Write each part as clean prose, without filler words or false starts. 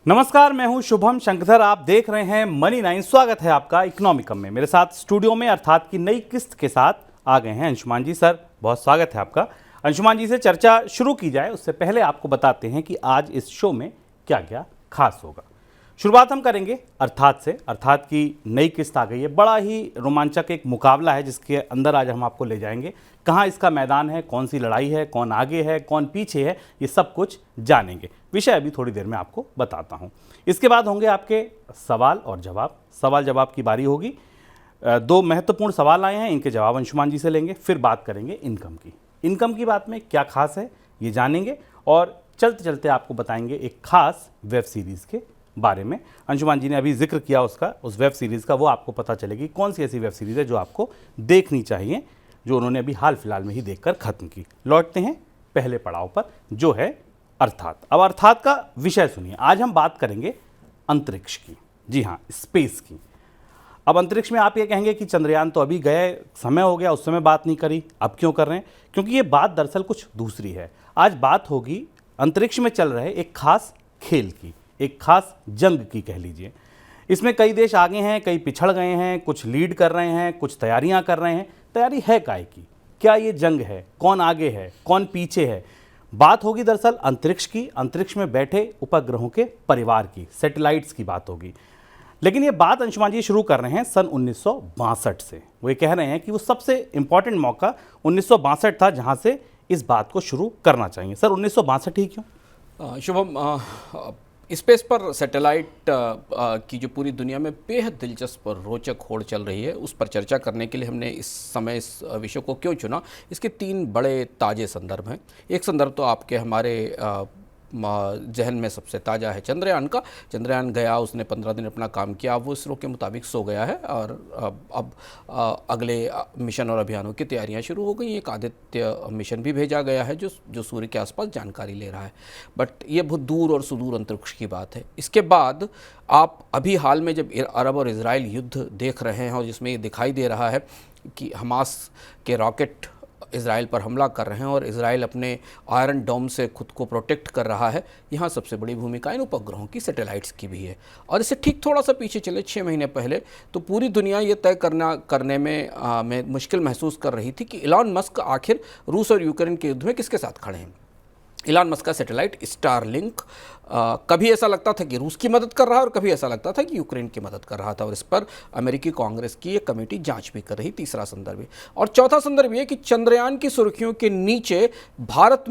नमस्कार, मैं हूं शुभम शंकरधर। आप देख रहे हैं मनी 9। स्वागत है आपका इकोनॉमिकम में। मेरे साथ स्टूडियो में अर्थात की नई किस्त के साथ आ गए हैं अंशुमान जी। सर, बहुत स्वागत है आपका। अंशुमान जी से चर्चा शुरू की जाए उससे पहले आपको बताते हैं कि आज इस शो में क्या क्या खास होगा। शुरुआत हम करेंगे अर्थात से। अर्थात की नई किस्त आ गई है, बड़ा ही रोमांचक एक मुकाबला है जिसके अंदर आज हम आपको ले जाएंगे। कहाँ इसका मैदान है, कौन सी लड़ाई है, कौन आगे है, कौन पीछे है, ये सब कुछ जानेंगे। विषय अभी थोड़ी देर में आपको बताता हूँ। इसके बाद होंगे आपके सवाल और जवाब। सवाल जवाब की बारी होगी। दो महत्वपूर्ण सवाल आए हैं, इनके जवाब अंशुमान जी से लेंगे। फिर बात करेंगे इनकम की। इनकम की बात में क्या खास है ये जानेंगे और चलते चलते आपको बताएंगे एक खास वेब सीरीज़ के बारे में। अंशुमान जी ने अभी जिक्र किया उसका, उस वेब सीरीज़ का, वो आपको पता चलेगी कौन सी ऐसी वेब सीरीज़ है जो आपको देखनी चाहिए, जो उन्होंने अभी हाल फिलहाल में ही देखकर ख़त्म की। लौटते हैं पहले पड़ाव पर, जो है अर्थात। अब अर्थात का विषय सुनिए। आज हम बात करेंगे अंतरिक्ष की। जी हाँ, स्पेस की। अब अंतरिक्ष में आप ये कहेंगे कि चंद्रयान तो अभी गए, समय हो गया, उस समय बात नहीं करी, अब क्यों कर रहे हैं? क्योंकि ये बात दरअसल कुछ दूसरी है। आज बात होगी अंतरिक्ष में चल रहे एक खास खेल की, एक खास जंग की कह लीजिए। इसमें कई देश आगे हैं, कई पिछड़ गए हैं, कुछ लीड कर रहे हैं, कुछ तैयारियां कर रहे हैं। तैयारी है काय की? क्या ये जंग है? कौन आगे है, कौन पीछे है? बात होगी दरअसल अंतरिक्ष की, अंतरिक्ष में बैठे उपग्रहों के परिवार की, सैटेलाइट्स की बात होगी। लेकिन ये बात अंशुमान जी शुरू कर रहे हैं सन 1962 से। वो ये कह रहे हैं कि वो सबसे इंपॉर्टेंट मौका 1962 था जहां से इस बात को शुरू करना चाहिए। सर, 1962 ही क्यों? शुभम, स्पेस पर सैटेलाइट की जो पूरी दुनिया में बेहद दिलचस्प और रोचक होड़ चल रही है, उस पर चर्चा करने के लिए हमने इस समय इस विषय को क्यों चुना, इसके तीन बड़े ताज़े संदर्भ हैं। एक संदर्भ तो आपके हमारे जहन में सबसे ताज़ा है चंद्रयान का। चंद्रयान गया, उसने 15 दिन अपना काम किया, वो इसरो के मुताबिक सो गया है और अब अगले मिशन और अभियानों की तैयारियां शुरू हो गई। एक आदित्य मिशन भी भेजा गया है जो सूर्य के आसपास जानकारी ले रहा है, बट ये बहुत दूर और सुदूर अंतरिक्ष की बात है। इसके बाद आप अभी हाल में जब अरब और इजराइल युद्ध देख रहे हैं और जिसमें ये दिखाई दे रहा है कि हमास के रॉकेट इज़राइल पर हमला कर रहे हैं और इज़राइल अपने आयरन डोम से खुद को प्रोटेक्ट कर रहा है, यहाँ सबसे बड़ी भूमिका इन उपग्रहों की, सैटेलाइट्स की भी है। और इससे ठीक थोड़ा सा पीछे चले 6 महीने पहले, तो पूरी दुनिया ये तय करने में मुश्किल महसूस कर रही थी कि इलॉन मस्क आखिर रूस और यूक्रेन के युद्ध में किसके साथ खड़े हैं। इलॉन मस्क का सैटेलाइट स्टारलिंक कभी ऐसा लगता था कि रूस की मदद कर रहा है और कभी ऐसा लगता था कि यूक्रेन की मदद कर रहा था, और इस पर अमेरिकी कांग्रेस की एक कमेटी जांच भी कर रही। तीसरा संदर्भ है। और चौथा संदर्भ ये कि चंद्रयान की सुर्खियों के नीचे भारत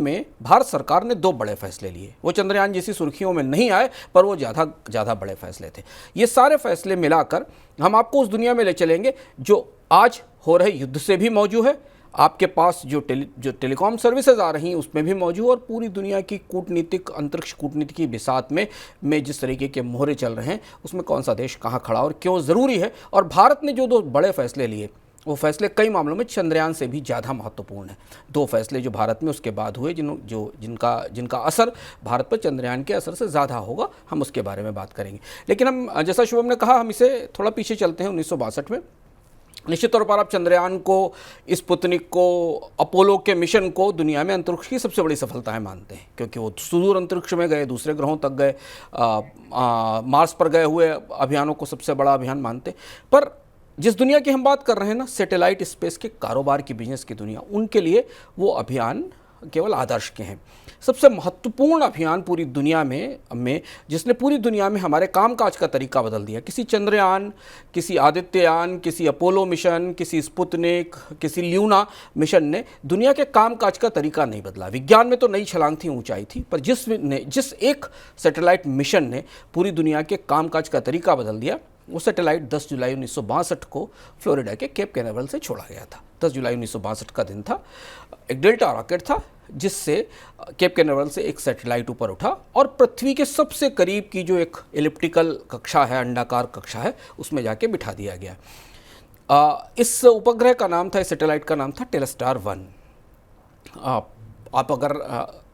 सरकार ने 2 बड़े फैसले लिए। वो चंद्रयान जैसी सुर्खियों में नहीं आए, पर वो ज़्यादा बड़े फैसले थे। ये सारे फैसले मिलाकर हम आपको उस दुनिया में ले चलेंगे जो आज हो रहे युद्ध से भी मौजूद है, आपके पास जो टेलीकॉम सर्विसेज आ रही हैं उसमें भी मौजूद, और पूरी दुनिया की कूटनीतिक, अंतरिक्ष कूटनीति की बिसात में जिस तरीके के मोहरे चल रहे हैं, उसमें कौन सा देश कहाँ खड़ा और क्यों ज़रूरी है। और भारत ने जो 2 बड़े फैसले लिए, वो फैसले कई मामलों में चंद्रयान से भी ज़्यादा महत्वपूर्ण है। 2 फैसले जो भारत में उसके बाद हुए, जिनका असर भारत पर चंद्रयान के असर से ज़्यादा होगा, हम उसके बारे में बात करेंगे। लेकिन हम, जैसा शुभम ने कहा, हम इसे थोड़ा पीछे चलते हैं 1962 में। निश्चित तौर पर आप चंद्रयान को, स्पुतनिक को, अपोलो के मिशन को दुनिया में अंतरिक्ष की सबसे बड़ी सफलताएं मानते हैं, क्योंकि वो सुदूर अंतरिक्ष में गए, दूसरे ग्रहों तक गए, मार्स पर गए हुए अभियानों को सबसे बड़ा अभियान मानते हैं। पर जिस दुनिया की हम बात कर रहे हैं ना, सैटेलाइट स्पेस के कारोबार की, बिजनेस की दुनिया, उनके लिए वो अभियान केवल आदर्श के हैं। सबसे महत्वपूर्ण अभियान पूरी दुनिया में जिसने पूरी दुनिया में हमारे कामकाज का तरीका बदल दिया। किसी चंद्रयान, किसी आदित्ययान, किसी अपोलो मिशन, किसी स्पुतनिक, किसी ल्यूना मिशन ने दुनिया के कामकाज का तरीका नहीं बदला। विज्ञान में तो नई छलांग थी, ऊंचाई थी, पर जिस एक सैटेलाइट मिशन ने पूरी दुनिया के कामकाज का तरीका बदल दिया, वो सैटेलाइट 10 जुलाई 1962 को फ्लोरिडा के केप कैनावरल से छोड़ा गया था। 10 जुलाई 1962 का दिन था। एक डेल्टा रॉकेट था जिससे केप कैनावरल से एक सैटेलाइट ऊपर उठा और पृथ्वी के सबसे करीब की जो एक एलिप्टिकल कक्षा है, अंडाकार कक्षा है, उसमें जाके बिठा दिया गया। इस उपग्रह का नाम था, इस सैटेलाइट का नाम था टेलस्टार 1। आप अगर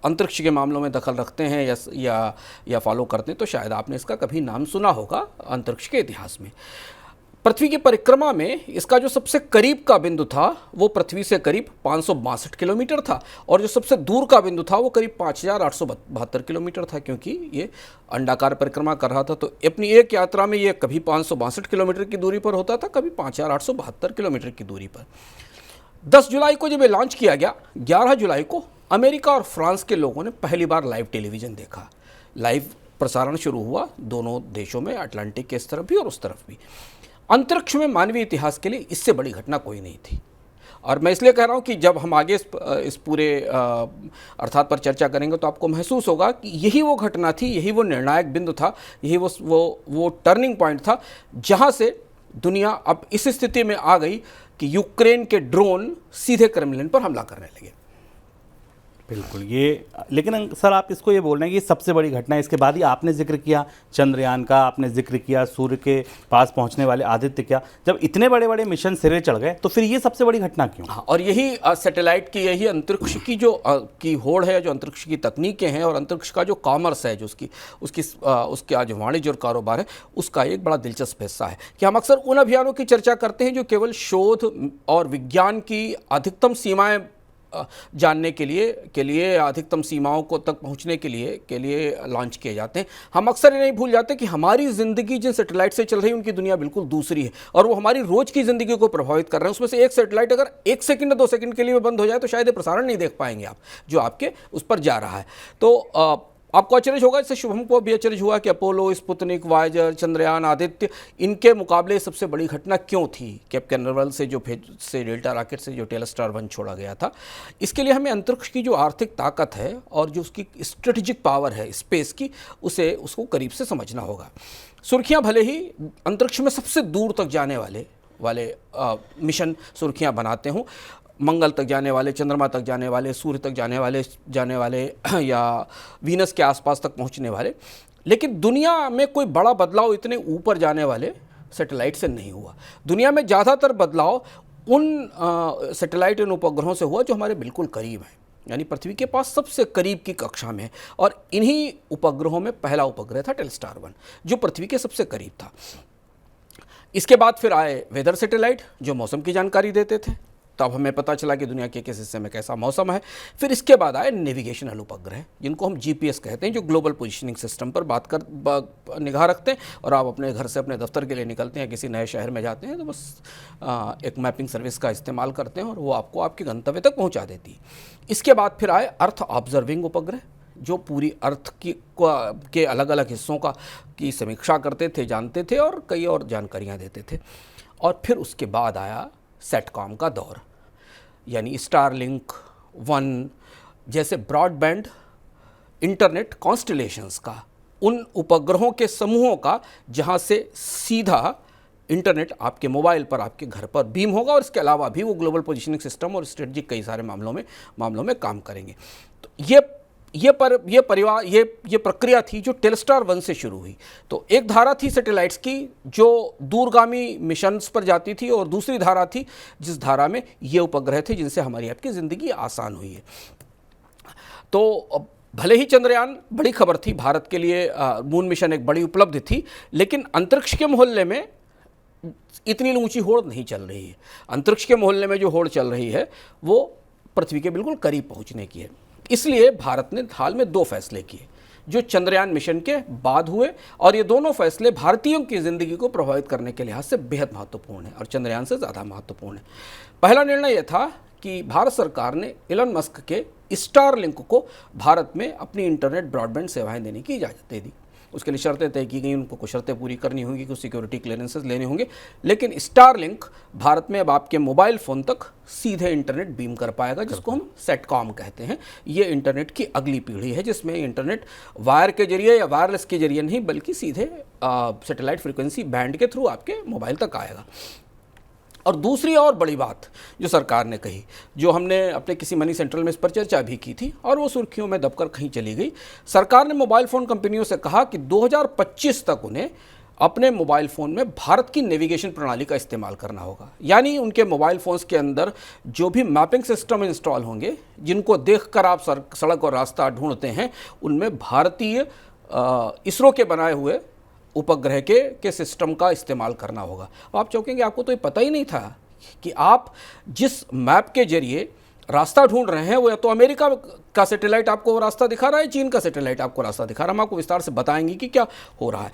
अंतरिक्ष के मामलों में दखल रखते हैं या फॉलो करते हैं तो शायद आपने इसका कभी नाम सुना होगा अंतरिक्ष के इतिहास में। पृथ्वी की परिक्रमा में इसका जो सबसे करीब का बिंदु था वो पृथ्वी से करीब 562 किलोमीटर था, और जो सबसे दूर का बिंदु था वो करीब 5872 किलोमीटर था, क्योंकि ये अंडाकार परिक्रमा कर रहा था। तो अपनी एक यात्रा में ये कभी 562 किलोमीटर की दूरी पर होता था, कभी 5872 किलोमीटर की दूरी पर। 10 जुलाई को जब ये लॉन्च किया गया, 11 जुलाई को अमेरिका और फ्रांस के लोगों ने पहली बार लाइव टेलीविज़न देखा। लाइव प्रसारण शुरू हुआ दोनों देशों में, अटलांटिक के इस तरफ भी और उस तरफ भी। अंतरिक्ष में मानवीय इतिहास के लिए इससे बड़ी घटना कोई नहीं थी। और मैं इसलिए कह रहा हूँ कि जब हम आगे इस पूरे अर्थात पर चर्चा करेंगे तो आपको महसूस होगा कि यही वो घटना थी, यही वो निर्णायक बिंदु था, यही वो टर्निंग पॉइंट था, जहाँ से दुनिया अब इस स्थिति में आ गई कि यूक्रेन के ड्रोन सीधे क्रेमलिन पर हमला करने लगे। बिल्कुल, ये लेकिन सर आप इसको ये बोल रहे हैं कि सबसे बड़ी घटना, इसके बाद ही आपने जिक्र किया चंद्रयान का, आपने जिक्र किया सूर्य के पास पहुंचने वाले आदित्य का। जब इतने बड़े बड़े मिशन सिरे चढ़ गए तो फिर ये सबसे बड़ी घटना क्यों? हाँ, और यही सैटेलाइट की, यही अंतरिक्ष की जो की होड़ है, जो अंतरिक्ष की तकनीकें हैं और अंतरिक्ष का जो कॉमर्स है, जो उसके आज वाणिज्य और कारोबार है, उसका एक बड़ा दिलचस्प हिस्सा है कि हम अक्सर उन अभियानों की चर्चा करते हैं जो केवल शोध और विज्ञान की अधिकतम सीमाएं जानने के लिए अधिकतम सीमाओं को तक पहुंचने के लिए लॉन्च किए जाते हैं। हम अक्सर ये नहीं भूल जाते कि हमारी ज़िंदगी जिन सैटेलाइट से चल रही है उनकी दुनिया बिल्कुल दूसरी है, और वो हमारी रोज़ की ज़िंदगी को प्रभावित कर रहे हैं। उसमें से एक सैटेलाइट अगर 1 सेकंड या 2 सेकंड के लिए बंद हो जाए तो शायद ये प्रसारण नहीं देख पाएंगे आप, जो आपके उस पर जा रहा है। तो आपको आश्चर्य होगा, इससे शुभम को भी आश्चर्य हुआ कि Apollo, Sputnik, Voyager, Chandrayaan, Aditya, इनके मुकाबले सबसे बड़ी घटना क्यों थी? कैप कैनवेरल से डेल्टा रॉकेट से जो टेलस्टार 1 छोड़ा गया था। इसके लिए हमें अंतरिक्ष की जो आर्थिक ताकत है और जो उसकी स्ट्रेटेजिक पावर है स्पेस की, उसको करीब से समझना होगा। सुर्खियाँ भले ही अंतरिक्ष में सबसे दूर तक जाने वाले मिशन सुर्खियाँ बनाते हों, मंगल तक जाने वाले, चंद्रमा तक जाने वाले, सूर्य तक जाने वाले या वीनस के आसपास तक पहुंचने वाले, लेकिन दुनिया में कोई बड़ा बदलाव इतने ऊपर जाने वाले सैटेलाइट से नहीं हुआ। दुनिया में ज़्यादातर बदलाव उन सैटेलाइट, उन उपग्रहों से हुआ जो हमारे बिल्कुल करीब हैं, यानी पृथ्वी के पास सबसे करीब की कक्षा में है। और इन्हीं उपग्रहों में पहला उपग्रह था टेलस्टार 1, जो पृथ्वी के सबसे करीब था। इसके बाद फिर आए वेदर सैटेलाइट, जो मौसम की जानकारी देते थे, तब हमें पता चला कि दुनिया के किस हिस्से में कैसा मौसम है। फिर इसके बाद आए नेविगेशनल उपग्रह, जिनको हम जीपीएस कहते हैं, जो ग्लोबल पोजीशनिंग सिस्टम पर निगाह रखते हैं। और आप अपने घर से अपने दफ्तर के लिए निकलते हैं, किसी नए शहर में जाते हैं, तो बस एक मैपिंग सर्विस का इस्तेमाल करते हैं और वो आपको आपके गंतव्य तक पहुँचा देती है। इसके बाद फिर आए अर्थ ऑब्जर्विंग उपग्रह, जो पूरी अर्थ के अलग अलग हिस्सों की समीक्षा करते थे, जानते थे और कई और जानकारियाँ देते थे। और फिर उसके बाद आया सेटकॉम का दौर, यानी स्टारलिंक 1 जैसे ब्रॉडबैंड इंटरनेट कॉन्स्टलेशंस का, उन उपग्रहों के समूहों का जहां से सीधा इंटरनेट आपके मोबाइल पर, आपके घर पर बीम होगा। और इसके अलावा भी वो ग्लोबल पोजीशनिंग सिस्टम और स्ट्रेटजिक कई सारे मामलों में काम करेंगे। तो ये प्रक्रिया थी जो टेलस्टार 1 से शुरू हुई। तो एक धारा थी सैटेलाइट्स की जो दूरगामी मिशंस पर जाती थी, और दूसरी धारा थी जिस धारा में ये उपग्रह थे जिनसे हमारी आपकी ज़िंदगी आसान हुई है। तो भले ही चंद्रयान बड़ी खबर थी भारत के लिए, मून मिशन एक बड़ी उपलब्धि थी, लेकिन अंतरिक्ष के मोहल्ले में इतनी ऊंची होड़ नहीं चल रही है। अंतरिक्ष के मोहल्ले में जो होड़ चल रही है वो पृथ्वी के बिल्कुल करीब पहुंचने की है। इसलिए भारत ने हाल में 2 फैसले किए जो चंद्रयान मिशन के बाद हुए, और ये दोनों फैसले भारतीयों की ज़िंदगी को प्रभावित करने के लिहाज से बेहद महत्वपूर्ण है और चंद्रयान से ज़्यादा महत्वपूर्ण है। पहला निर्णय यह था कि भारत सरकार ने एलन मस्क के स्टारलिंक को भारत में अपनी इंटरनेट ब्रॉडबैंड सेवाएं देने की इजाज़त दे दी। उसके लिए शर्तें तय की गई, उनको कुछ शर्तें पूरी करनी होंगी, कुछ सिक्योरिटी क्लियरेंसेस लेने होंगे, लेकिन स्टारलिंक भारत में अब आपके मोबाइल फ़ोन तक सीधे इंटरनेट बीम कर पाएगा, जिसको हम सेटकॉम कहते हैं। ये इंटरनेट की अगली पीढ़ी है जिसमें इंटरनेट वायर के जरिए या वायरलेस के जरिए नहीं, बल्कि सीधे सैटेलाइट फ्रीक्वेंसी बैंड के थ्रू आपके मोबाइल तक आएगा। और दूसरी और बड़ी बात जो सरकार ने कही, जो हमने अपने किसी मनी सेंट्रल में इस पर चर्चा भी की थी और वो सुर्खियों में दबकर कहीं चली गई, सरकार ने मोबाइल फ़ोन कंपनियों से कहा कि 2025 तक उन्हें अपने मोबाइल फ़ोन में भारत की नेविगेशन प्रणाली का इस्तेमाल करना होगा। यानी उनके मोबाइल फ़ोन्स के अंदर जो भी मैपिंग सिस्टम इंस्टॉल होंगे, जिनको देखकर आप सड़क और रास्ता ढूंढते हैं, उनमें भारतीय इसरो के बनाए हुए उपग्रह के सिस्टम का इस्तेमाल करना होगा। आप चौंकेंगे, आपको तो ये पता ही नहीं था कि आप जिस मैप के जरिए रास्ता ढूंढ रहे हैं वो या तो अमेरिका का सैटेलाइट आपको वो रास्ता दिखा रहा है, चीन का सैटेलाइट आपको रास्ता दिखा रहा है। हम आपको विस्तार से बताएंगे कि क्या हो रहा है।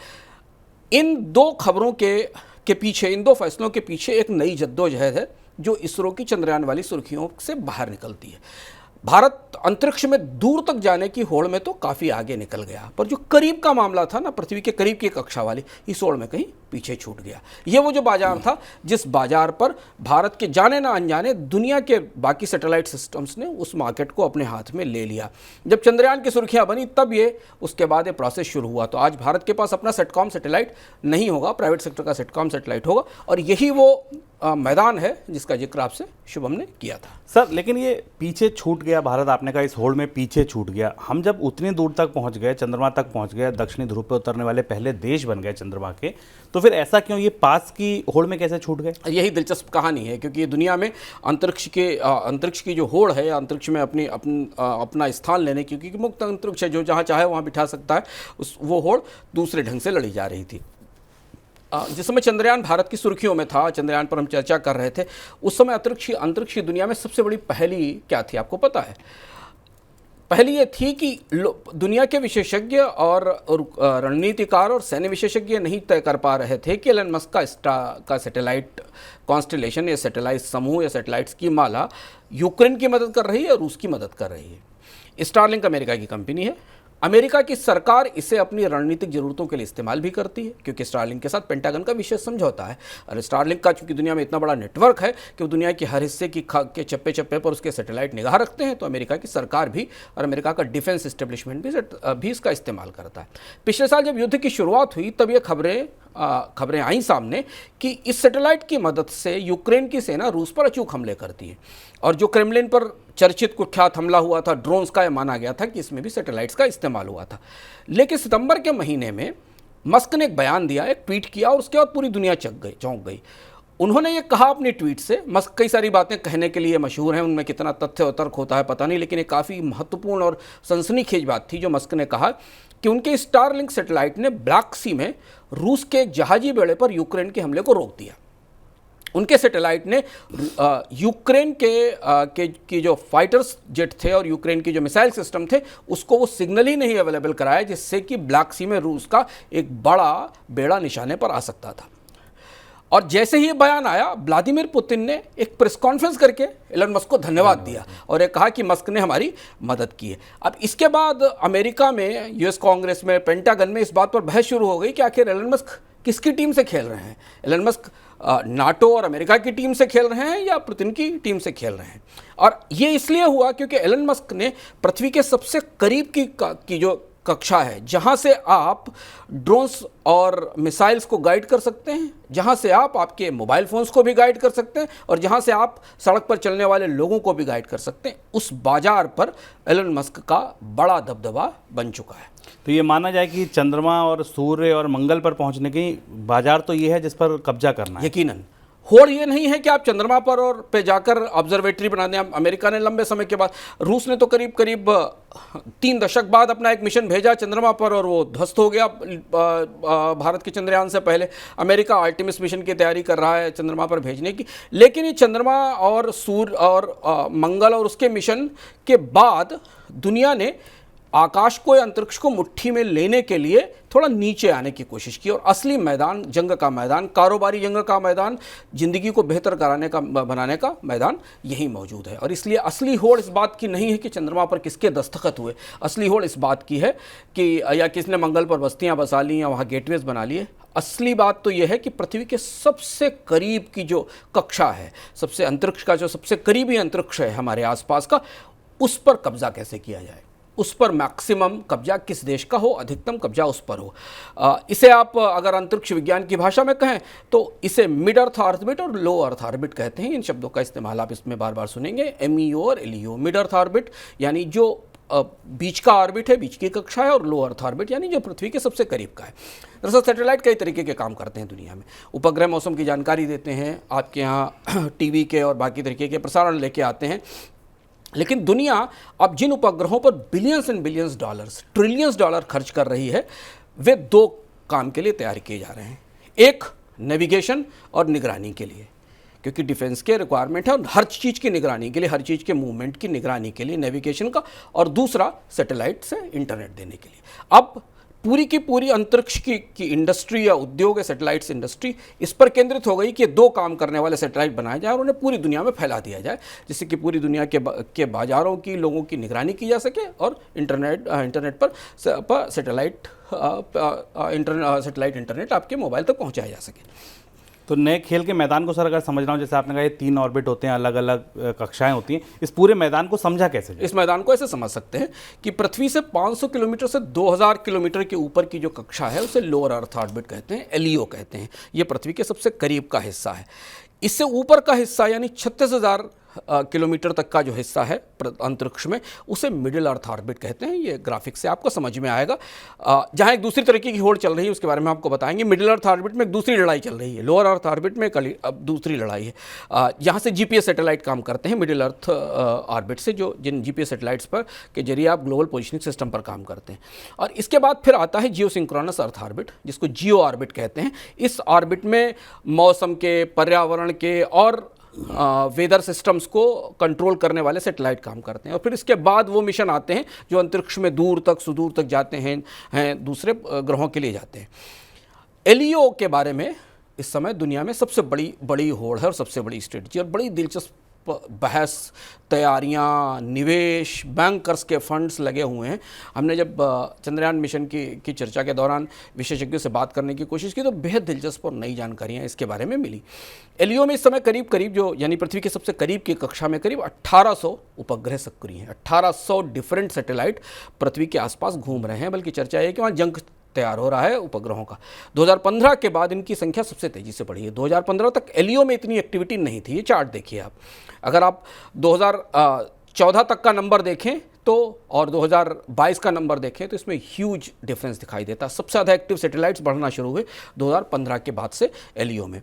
इन दो खबरों के पीछे, इन दो फैसलों के पीछे एक नई जद्दोजहद है जो इसरो की चंद्रयान वाली सुर्खियों से बाहर निकलती है। भारत अंतरिक्ष में दूर तक जाने की होड़ में तो काफ़ी आगे निकल गया, पर जो करीब का मामला था ना, पृथ्वी के करीब की कक्षा वाली, इस होड़ में कहीं पीछे छूट गया। ये वो जो बाजार था जिस बाजार पर भारत के जाने ना अनजाने दुनिया के बाकी सैटेलाइट सिस्टम्स ने उस मार्केट को अपने हाथ में ले लिया। जब चंद्रयान की सुर्खियां बनी तब उसके बाद ये प्रोसेस शुरू हुआ। तो आज भारत के पास अपना सेटकॉम सैटेलाइट नहीं होगा, प्राइवेट सेक्टर का सेटकॉम सैटेलाइट होगा, और यही वो मैदान है जिसका जिक्र आपसे शुभम ने किया था। सर, लेकिन ये पीछे छूट गया भारत, आपने कहा इस होड़ में पीछे छूट गया। हम जब उतनी दूर तक पहुंच गए, चंद्रमा तक पहुंच गए, दक्षिणी ध्रुव पे उतरने वाले पहले देश बन गए चंद्रमा के, तो फिर ऐसा क्यों ये पास की होड़ में कैसे छूट गए? यही दिलचस्प कहानी है, क्योंकि दुनिया में अंतरिक्ष की जो होड़ है, अंतरिक्ष में अपना स्थान लेने की, क्योंकि मुक्त अंतरिक्ष है, जो जहाँ चाहे वहाँ बिठा सकता है, वो होड़ दूसरे ढंग से लड़ी जा रही थी। जिस समय चंद्रयान भारत की सुर्खियों में था, चंद्रयान पर हम चर्चा कर रहे थे, उस समय अंतरिक्ष दुनिया में सबसे बड़ी पहली क्या थी आपको पता है? पहली ये थी कि दुनिया के विशेषज्ञ और रणनीतिकार और सैन्य विशेषज्ञ नहीं तय कर पा रहे थे कि एलन मस्क का सैटेलाइट कॉन्स्टेलेशन या सैटेलाइट समूह या सैटेलाइट्स की माला यूक्रेन की मदद कर रही है, रूस की मदद कर रही है। स्टारलिंक अमेरिका की कंपनी है। अमेरिका की सरकार इसे अपनी रणनीतिक जरूरतों के लिए इस्तेमाल भी करती है, क्योंकि स्टारलिंक के साथ पेंटागन का विशेष समझौता है। और स्टारलिंक का चूंकि दुनिया में इतना बड़ा नेटवर्क है कि वो दुनिया के हर हिस्से के चप्पे चप्पे पर उसके सैटेलाइट निगाह रखते हैं, तो अमेरिका की सरकार भी और अमेरिका का डिफेंस इस्टेब्लिशमेंट भी इसका इस्तेमाल करता है। पिछले साल जब युद्ध की शुरुआत हुई तब ये खबरें आई सामने कि इस सैटेलाइट की मदद से यूक्रेन की सेना रूस पर अचूक हमले करती है, और जो क्रेमलिन पर चर्चित कुख्यात हमला हुआ था ड्रोन्स का, यह माना गया था कि इसमें भी सैटेलाइट्स का इस्तेमाल हुआ था। लेकिन सितंबर के महीने में मस्क ने एक बयान दिया, एक ट्वीट किया, और उसके बाद पूरी दुनिया चौंक गई। उन्होंने ये कहा अपनी ट्वीट से, मस्क कई सारी बातें कहने के लिए मशहूर हैं, उनमें कितना तथ्य और तर्क होता है पता नहीं, लेकिन एक काफ़ी महत्वपूर्ण और सनसनीखेज बात थी जो मस्क ने कहा कि उनके स्टारलिंक सैटेलाइट ने ब्लैक सी में रूस के एक जहाजी बेड़े पर यूक्रेन के हमले को रोक दिया। उनके सैटेलाइट ने यूक्रेन की जो फाइटर्स जेट थे और यूक्रेन की जो मिसाइल सिस्टम थे उसको वो सिग्नल ही नहीं अवेलेबल कराया, जिससे कि ब्लैक सी में रूस का एक बड़ा बेड़ा निशाने पर आ सकता था। और जैसे ही ये बयान आया, व्लादिमीर पुतिन ने एक प्रेस कॉन्फ्रेंस करके एलन मस्क को धन्यवाद दिया और ये कहा कि मस्क ने हमारी मदद की है। अब इसके बाद अमेरिका में, यूएस कांग्रेस में, पेंटागन में इस बात पर बहस शुरू हो गई कि आखिर एलन मस्क किसकी टीम से खेल रहे हैं। एलन मस्क नाटो और अमेरिका की टीम से खेल रहे हैं या पुतिन की टीम से खेल रहे हैं। और ये इसलिए हुआ क्योंकि एलन मस्क ने पृथ्वी के सबसे करीब की जो कक्षा है, जहां से आप ड्रोन्स और मिसाइल्स को गाइड कर सकते हैं, जहां से आप आपके मोबाइल फोन्स को भी गाइड कर सकते हैं, और जहां से आप सड़क पर चलने वाले लोगों को भी गाइड कर सकते हैं, उस बाजार पर एलन मस्क का बड़ा दबदबा बन चुका है। तो ये माना जाए कि चंद्रमा और सूर्य और मंगल पर पहुंचने की बाजार तो ये है जिस पर कब्जा करना है। यकीनन होड़ ये नहीं है कि आप चंद्रमा पर और पे जाकर ऑब्जर्वेटरी बना दें। अमेरिका ने लंबे समय के बाद, रूस ने तो करीब 3 दशक बाद अपना एक मिशन भेजा चंद्रमा पर और वो ध्वस्त हो गया भारत के चंद्रयान से पहले। अमेरिका आर्टेमिस मिशन की तैयारी कर रहा है चंद्रमा पर भेजने की। लेकिन ये चंद्रमा और सूर्य और मंगल और उसके मिशन के बाद दुनिया ने आकाश को या अंतरिक्ष को मुट्ठी में लेने के लिए थोड़ा नीचे आने की कोशिश की, और असली मैदान, जंग का मैदान, कारोबारी जंग का मैदान, जिंदगी को बेहतर बनाने का मैदान यही मौजूद है। और इसलिए असली होड़ इस बात की नहीं है कि चंद्रमा पर किसके दस्तखत हुए, असली होड़ इस बात की है कि या किसने मंगल पर बस्तियां बसा ली या वहाँ गेटवेज बना लिए। असली बात तो यह है कि पृथ्वी के सबसे करीब की जो कक्षा है, सबसे अंतरिक्ष का जो सबसे करीबी अंतरिक्ष है हमारे आसपास का, उस पर कब्जा कैसे किया जाए, उस पर मैक्सिमम कब्जा किस देश का हो, अधिकतम कब्जा उस पर हो। इसे आप अगर अंतरिक्ष विज्ञान की भाषा में कहें तो इसे मिड अर्थ ऑर्बिट और लो अर्थ ऑर्बिट कहते हैं। इन शब्दों का इस्तेमाल आप इसमें बार बार सुनेंगे, MEO और LEO। मिड अर्थ ऑर्बिट यानी जो बीच का ऑर्बिट है, बीच की कक्षा है, और लो अर्थ ऑर्बिट यानी जो पृथ्वी के सबसे करीब का है। दरअसल सैटेलाइट कई तरीके के काम करते हैं दुनिया में। उपग्रह मौसम की जानकारी देते हैं, आपके यहाँ टीवी के और बाकी तरीके के प्रसारण लेके आते हैं। लेकिन दुनिया अब जिन उपग्रहों पर billions and billions dollars, trillions dollar खर्च कर रही है, वे काम के लिए तैयार किए जा रहे हैं। एक नेविगेशन और निगरानी के लिए, क्योंकि डिफेंस के रिक्वायरमेंट है और हर चीज़ की निगरानी के लिए, हर चीज़ के मूवमेंट की निगरानी के लिए नेविगेशन का, और दूसरा सैटेलाइट से इंटरनेट देने के लिए। अब पूरी की पूरी अंतरिक्ष की इंडस्ट्री या उद्योग है, सैटेलाइट्स इंडस्ट्री, इस पर केंद्रित हो गई कि 2 काम करने वाले सैटेलाइट बनाए जाए और उन्हें पूरी दुनिया में फैला दिया जाए, जिससे कि पूरी दुनिया के बाजारों की, लोगों की निगरानी की जा सके और इंटरनेट पर सैटेलाइट इंटरनेट आपके मोबाइल तक पहुंचाया जा सके। तो नए खेल के मैदान को सर अगर समझ रहा हूँ, जैसे आपने कहा ये 3 ऑर्बिट होते हैं, अलग अलग कक्षाएं होती हैं, इस पूरे मैदान को समझा कैसे जाए? इस मैदान को ऐसे समझ सकते हैं कि पृथ्वी से 500 किलोमीटर से 2000 किलोमीटर के ऊपर की जो कक्षा है उसे लोअर अर्थ ऑर्बिट कहते हैं, एलईओ कहते हैं। ये पृथ्वी के सबसे करीब का हिस्सा है। इससे ऊपर का हिस्सा यानी 36,000 किलोमीटर तक का जो हिस्सा है अंतरिक्ष में, उसे मिडिल अर्थ ऑर्बिट कहते हैं। ये ग्राफिक से आपको समझ में आएगा। जहाँ एक दूसरी तरीके की होड़ चल रही है उसके बारे में आपको बताएंगे। मिडिल अर्थ ऑर्बिट में एक दूसरी लड़ाई चल रही है, लोअर अर्थ ऑर्बिट में अब दूसरी लड़ाई है। यहाँ से जीपीएस सैटेलाइट काम करते हैं मिडिल अर्थ ऑर्बिट से, जिन जीपीएस सैटेलाइट्स पर के जरिए आप ग्लोबल पोजिशनिंग सिस्टम पर काम करते हैं। और इसके बाद फिर आता है जियो सिंक्रोनस अर्थ ऑर्बिट, जिसको जियो ऑर्बिट कहते हैं। इस ऑर्बिट में मौसम के, पर्यावरण के और वेदर सिस्टम्स को कंट्रोल करने वाले सैटेलाइट काम करते हैं। और फिर इसके बाद वो मिशन आते हैं जो अंतरिक्ष में दूर तक, सुदूर तक जाते हैं दूसरे ग्रहों के लिए जाते हैं। एलईओ के बारे में इस समय दुनिया में सबसे बड़ी होड़ है और सबसे बड़ी स्ट्रेटजी और बड़ी दिलचस्प बहस, तैयारियां, निवेश, बैंकर्स के फंड्स लगे हुए हैं। हमने जब चंद्रयान मिशन की चर्चा के दौरान विशेषज्ञों से बात करने की कोशिश की तो बेहद दिलचस्प और नई जानकारियां इसके बारे में मिली। एलईओ में इस समय करीब जो यानी पृथ्वी के सबसे करीब की कक्षा में करीब 1800 उपग्रह सक्रिय हैं। 1800 डिफरेंट सैटेलाइट पृथ्वी के आसपास घूम रहे हैं। बल्कि चर्चा है कि वहाँ जंग तैयार हो रहा है उपग्रहों का। 2015 के बाद इनकी संख्या सबसे तेजी से बढ़ी है। 2015 तक एलईओ में इतनी एक्टिविटी नहीं थी। ये चार्ट देखिए आप, अगर आप 2014 तक का नंबर देखें तो और 2022 का नंबर देखें तो इसमें ह्यूज डिफरेंस दिखाई देता है। सबसे ज़्यादा एक्टिव सैटेलाइट्स बढ़ना शुरू हुए 2015 के बाद से एलईओ में।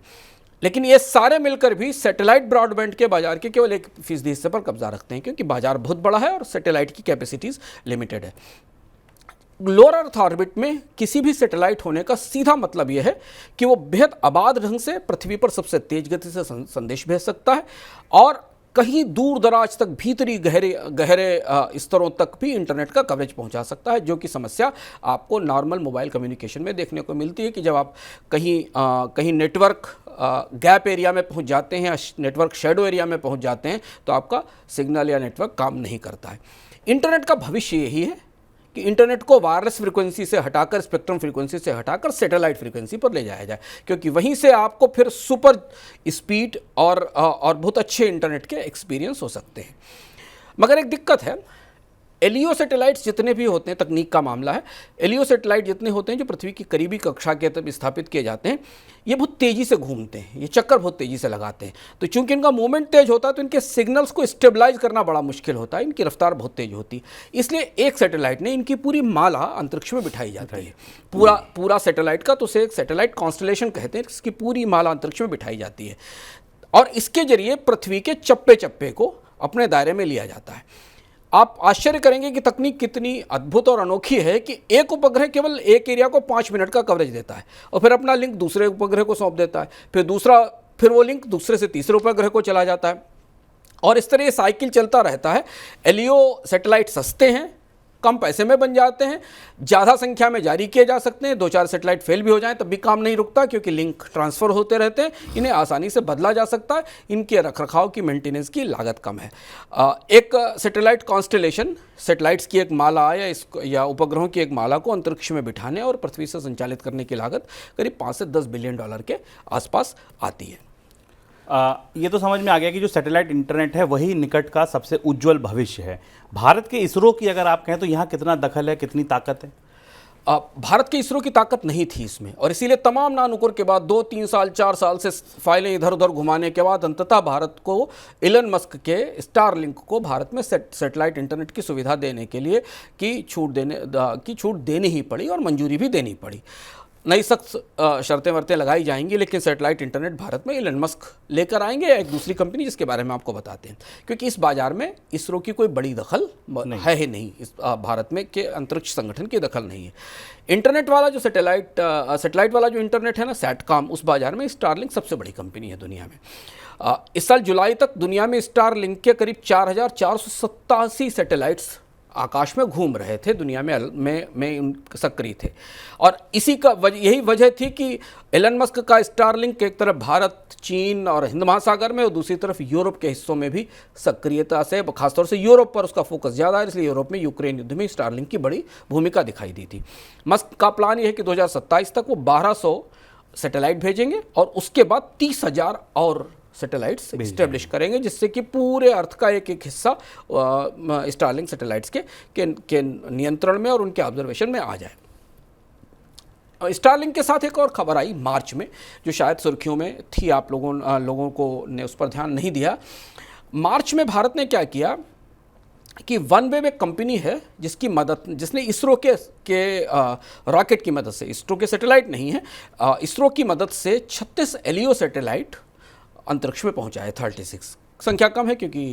लेकिन ये सारे मिलकर भी सैटेलाइट ब्रॉडबैंड के बाजार के केवल 1% हिस्से पर कब्जा रखते हैं, क्योंकि बाजार बहुत बड़ा है और सैटेलाइट की कैपेसिटीज़ लिमिटेड है। लोअर अर्थ ऑर्बिट में किसी भी सैटेलाइट होने का सीधा मतलब यह है कि वो बेहद आबाद ढंग से पृथ्वी पर सबसे तेज गति से संदेश भेज सकता है और कहीं दूर दराज तक, भीतरी गहरे स्तरों तक भी इंटरनेट का कवरेज पहुंचा सकता है, जो कि समस्या आपको नॉर्मल मोबाइल कम्युनिकेशन में देखने को मिलती है कि जब आप कहीं नेटवर्क गैप एरिया में पहुंच जाते हैं या नेटवर्क शेडो एरिया में पहुंच जाते हैं तो आपका सिग्नल या नेटवर्क काम नहीं करता है। इंटरनेट का भविष्य यही है कि इंटरनेट को वायरलेस फ्रीक्वेंसी से हटाकर, स्पेक्ट्रम फ्रीक्वेंसी से हटाकर सैटेलाइट फ्रीक्वेंसी पर ले जाया जाए, क्योंकि वहीं से आपको फिर सुपर स्पीड और बहुत अच्छे इंटरनेट के एक्सपीरियंस हो सकते हैं। मगर एक दिक्कत है, एलईओ सैटेलाइट्स जितने भी होते हैं, तकनीक का मामला है, एलईओ सैटेलाइट जितने होते हैं जो पृथ्वी की करीबी कक्षा के तब स्थापित किए जाते हैं, ये बहुत तेज़ी से घूमते हैं, ये चक्कर बहुत तेज़ी से लगाते हैं। तो चूंकि इनका मूवमेंट तेज होता है तो इनके सिग्नल्स को स्टेबलाइज करना बड़ा मुश्किल होता है, इनकी रफ्तार बहुत तेज होती है। इसलिए एक सैटेलाइट ने इनकी पूरी माला अंतरिक्ष में बिठाई जाती है। पूरा सैटेलाइट का तो उसे एक सैटेलाइट कॉन्स्टलेशन कहते हैं, इसकी पूरी माला अंतरिक्ष में बिठाई जाती है और इसके जरिए पृथ्वी के चप्पे चप्पे को अपने दायरे में लिया जाता है। आप आश्चर्य करेंगे कि तकनीक कितनी अद्भुत और अनोखी है कि एक उपग्रह केवल एक एरिया को 5 मिनट का कवरेज देता है और फिर अपना लिंक दूसरे उपग्रह को सौंप देता है, फिर वो लिंक दूसरे से तीसरे उपग्रह को चला जाता है और इस तरह ये साइकिल चलता रहता है। एलईओ सैटेलाइट सस्ते हैं, कम पैसे में बन जाते हैं, ज़्यादा संख्या में जारी किए जा सकते हैं। 2-4 सैटेलाइट फेल भी हो जाएं तब भी काम नहीं रुकता, क्योंकि लिंक ट्रांसफ़र होते रहते हैं, इन्हें आसानी से बदला जा सकता है, इनके रखरखाव की, मेंटेनेंस की लागत कम है। एक सैटेलाइट कॉन्स्टलेशन, सैटेलाइट्स की एक माला या उपग्रहों की एक माला को अंतरिक्ष में बिठाने और पृथ्वी से संचालित करने की लागत करीब 5 से 10 बिलियन डॉलर के आसपास आती है। ये तो समझ में आ गया कि जो सैटेलाइट इंटरनेट है वही निकट का सबसे उज्जवल भविष्य है। भारत के इसरो की अगर आप कहें तो यहाँ कितना दखल है, कितनी ताकत है? भारत के इसरो की ताकत नहीं थी इसमें और इसीलिए तमाम नानुकुर के बाद 2, 3 साल, 4 साल से फाइलें इधर उधर घुमाने के बाद अंततः भारत को इलन मस्क के स्टारलिंक को भारत में सैटेलाइट इंटरनेट की सुविधा देने के लिए की छूट देनी ही पड़ी और मंजूरी भी देनी पड़ी। नई सख्त शर्तें वर्तें लगाई जाएंगी, लेकिन सैटेलाइट इंटरनेट भारत में एलन मस्क लेकर आएंगे या एक दूसरी कंपनी जिसके बारे में आपको बताते हैं, क्योंकि इस बाजार में इसरो की कोई बड़ी दखल है ही नहीं। इस भारत में के अंतरिक्ष संगठन की दखल नहीं है। इंटरनेट वाला जो सैटेलाइट वाला जो इंटरनेट है ना, सैटकॉम, उस बाजार में स्टारलिंक सबसे बड़ी कंपनी है दुनिया में। इस साल जुलाई तक दुनिया में स्टारलिंक के करीब 4,487 सैटेलाइट्स आकाश में घूम रहे थे, दुनिया में सक्रिय थे। और इसी का यही वजह थी कि एलन मस्क का स्टारलिंक एक तरफ भारत, चीन और हिंद महासागर में और दूसरी तरफ यूरोप के हिस्सों में भी सक्रियता से, खासतौर से यूरोप पर उसका फोकस ज़्यादा है, इसलिए यूरोप में यूक्रेन युद्ध में स्टारलिंक की बड़ी भूमिका दिखाई दी थी। मस्क का प्लान यह है कि 2027 तक वो 1200 सैटेलाइट भेजेंगे और उसके बाद 30,000 और सैटेलाइट्स इस्टेब्लिश करेंगे, जिससे कि पूरे अर्थ का एक हिस्सा स्टारलिंक सैटेलाइट्स के नियंत्रण में और उनके ऑब्जर्वेशन में आ जाए। स्टारलिंक के साथ एक और खबर आई मार्च में, जो शायद सुर्खियों में थी, आप लोगों को ने उस पर ध्यान नहीं दिया। मार्च में भारत ने क्या किया कि वनवेव एक कंपनी है जिसने इसरो के रॉकेट की मदद से, इसरो के सैटेलाइट नहीं है, इसरो की मदद से 36 एलईओ सैटेलाइट अंतरिक्ष में पहुंचाए। 36 संख्या कम है क्योंकि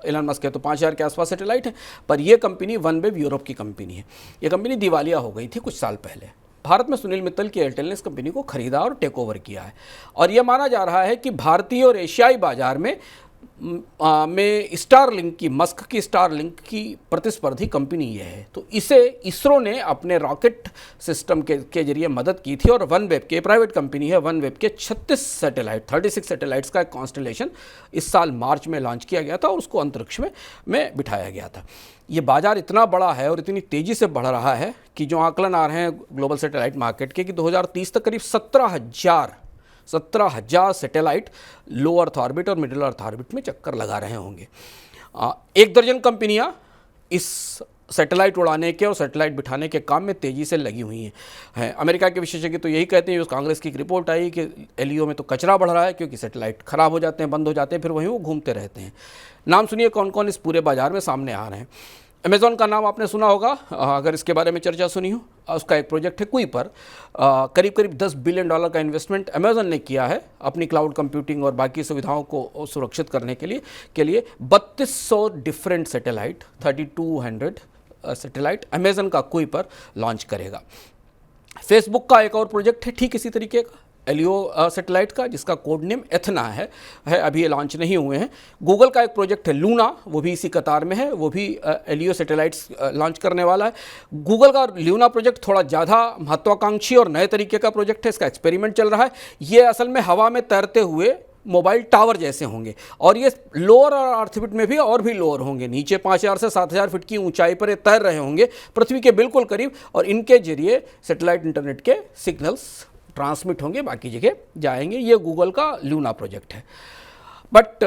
एलन मस्क के तो 5,000 के आसपास सैटेलाइट हैं, पर यह कंपनी वनवेव यूरोप की कंपनी है। यह कंपनी दिवालिया हो गई थी कुछ साल पहले। भारत में सुनील मित्तल की एयरटेल ने इस कंपनी को खरीदा और टेक ओवर किया है, और यह माना जा रहा है कि भारतीय और एशियाई बाजार में स्टारलिंक की, मस्क की स्टारलिंक की प्रतिस्पर्धी कंपनी यह है। तो इसे इसरो ने अपने रॉकेट सिस्टम के जरिए मदद की थी, और वनवेव के, प्राइवेट कंपनी है, वनवेव के 36 सैटेलाइट्स का एक कॉन्स्टलेशन इस साल मार्च में लॉन्च किया गया था और उसको अंतरिक्ष में बिठाया गया था। ये बाजार इतना बड़ा है और इतनी तेज़ी से बढ़ रहा है कि जो आकलन आ रहे हैं ग्लोबल सैटेलाइट मार्केट के, कि 2030 तक करीब 17,000 सैटेलाइट लो अर्थ ऑर्बिट और मिडिल अर्थ ऑर्बिट में चक्कर लगा रहे होंगे। 1 दर्जन कंपनियां इस सैटेलाइट उड़ाने के और सैटेलाइट बिठाने के काम में तेज़ी से लगी हुई हैं। अमेरिका के विशेषज्ञ तो यही कहते हैं, कांग्रेस की एक रिपोर्ट आई कि एलईओ में तो कचरा बढ़ रहा है, क्योंकि सैटेलाइट खराब हो जाते हैं, बंद हो जाते हैं, फिर वहीं वो घूमते रहते हैं। नाम सुनिए कौन कौन इस पूरे बाजार में सामने आ रहे हैं। अमेज़ॉन का नाम आपने सुना होगा, अगर इसके बारे में चर्चा सुनी हो। उसका एक प्रोजेक्ट है कुई-पर, करीब $10 बिलियन का इन्वेस्टमेंट अमेज़ॉन ने किया है अपनी क्लाउड कंप्यूटिंग और बाकी सुविधाओं को सुरक्षित करने के लिए 3200 डिफरेंट सैटेलाइट, 3200 सैटेलाइट अमेज़न का कुई-पर लॉन्च करेगा। फेसबुक का एक और प्रोजेक्ट है ठीक इसी तरीके का, एलईओ सैटेलाइट का, जिसका कोड नेम एथना है, अभी ये लॉन्च नहीं हुए हैं। गूगल का एक प्रोजेक्ट है लूना, वो भी इसी कतार में है, वो भी एलईओ सैटेलाइट्स लॉन्च करने वाला है। गूगल का लूना प्रोजेक्ट थोड़ा ज़्यादा महत्वाकांक्षी और नए तरीके का प्रोजेक्ट है, इसका एक्सपेरिमेंट चल रहा है। ये असल में हवा में तैरते हुए मोबाइल टावर जैसे होंगे, और ये लोअर ऑर्बिट में भी और भी लोअर होंगे, नीचे 5,000 से 7,000 फीट की ऊंचाई पर ये तैर रहे होंगे पृथ्वी के बिल्कुल करीब, और इनके जरिए सैटेलाइट इंटरनेट के सिग्नल्स ट्रांसमिट होंगे, बाकी जगह जाएंगे। ये गूगल का लूना प्रोजेक्ट है। बट